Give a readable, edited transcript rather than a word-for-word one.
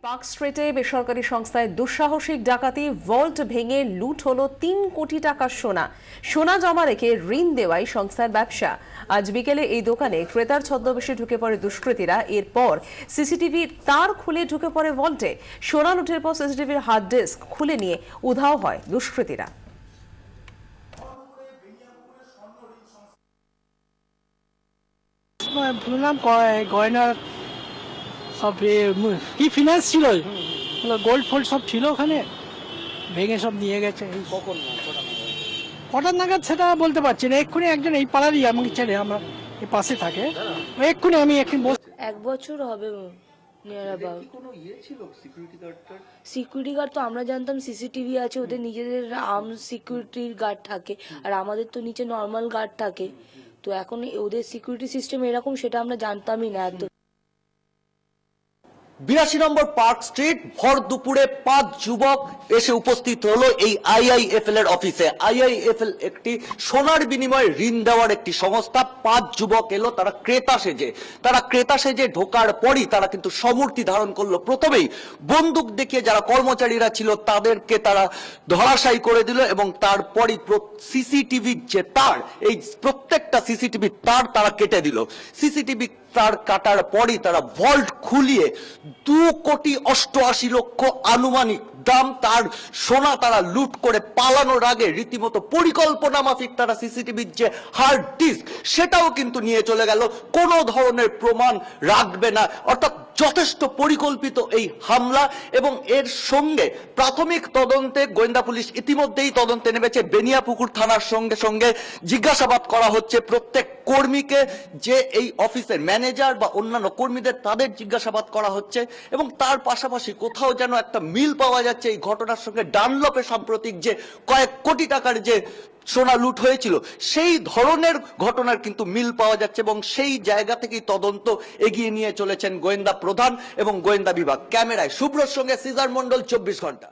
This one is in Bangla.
পার্ক স্ট্রিটে বেসরকারি সংস্থায় দুঃসাহসিক ডাকাতি, ভল্ট ভেঙে লুট হলো ৩ কোটি টাকার সোনা। সোনা জমা রেখে ঋণ দেওয়াই সংস্থার ব্যবসা। আজ বিকেলে এই দোকানে ক্রেতার ছদ্মবেশে ঢুকে পড়ে দুষ্কৃতীরা। এরপর সিসিটিভি তার খুলে ঢুকে পড়ে ভল্টে। সোনা লুটের পর সিসিটিভির হার্ড ডিস্ক খুলে নিয়ে উধাও হয় দুষ্কৃতীরা। শুনলাম গয়না সব কি ফিনান্স ছিল, গোল্ড ফোল্ড সব ছিল ওখানে, ভেঙে সব নিয়ে গেছে। কটার নাগাদ সেটা বলতে পারছি না। এক্ষুনি একজন এই পাড়ারই আমাকে ছেড়ে, আমরা এই পাশে থাকে, এক্ষুনি আমি একদিন 1 বছর হবে সিকিউরিটি গার্ড তো আমরা জানতাম সিসিটিভি আছে, ওদের নিজেদের আর্মস সিকিউরিটির গার্ড থাকে, আর আমাদের তো নিচে নর্মাল গার্ড থাকে। তো এখন ওদের সিকিউরিটি সিস্টেম এরকম, সেটা আমরা জানতামই না। এত 82 নম্বর পার্ক স্ট্রিট, ভর দুপুরে 5 যুবক এসে উপস্থিত হলো এই আইআইএফএল এর অফিসে। আইআইএফএল একটি সোনার বিনিময়ে ঋণ দেওয়ার একটি সংস্থা। 5 যুবক এলো, তারা ক্রেতা সেজে ঢোকার পরই তারা কিন্তু সমূর্তি ধারণ করলো। প্রথমেই বন্দুক দেখিয়ে যারা কর্মচারীরা ছিল তাদেরকে তারা ধরাশায়ী করে দিল, এবং তারপরই সিসিটিভির যে তার, এই প্রত্যেকটা সিসিটিভি তার তারা কেটে দিল। সিসিটিভি তার কাটার পরই তারা ভল্ট খুলিয়ে 2,88,00,000 আনুমানিক দাম তার সোনা তারা লুট করে পালানোর আগে রীতিমতো পরিকল্পনা মাফিক তারা সিসিটিভির যে হার্ড ডিস্ক সেটাও কিন্তু নিয়ে চলে গেল। কোনো ধরনের প্রমাণ রাখবে না, অর্থাৎ যথেষ্ট পরিকল্পিত এই হামলা। এবং এর সঙ্গে প্রাথমিক তদন্তে গোয়েন্দা পুলিশ ইতিমধ্যেই তদন্তে নেমেছে। বেনিয়াপুকুর থানার সঙ্গে সঙ্গে জিজ্ঞাসাবাদ করা হচ্ছে প্রত্যেক কর্মীকে, যে এই অফিসের ম্যানেজার বা অন্যান্য কর্মীদের, তাদের জিজ্ঞাসাবাদ করা হচ্ছে। এবং তার পাশাপাশি কোথাও যেন একটা মিল পাওয়া যাচ্ছে এই ঘটনার সঙ্গে ডানলপে সাম্প্রতিক যে কয়েক কোটি টাকার যে সোনা লুট হয়েছিল, সেই ধরনের ঘটনার কিন্তু মিল পাওয়া যাচ্ছে, এবং সেই জায়গা থেকেই তদন্ত এগিয়ে নিয়ে চলেছেন গোয়েন্দা প্রধান এবং গোয়েন্দা বিভাগ। ক্যামেরায় শুভ্রর সঙ্গে সিজার মন্ডল, 24 ঘন্টা।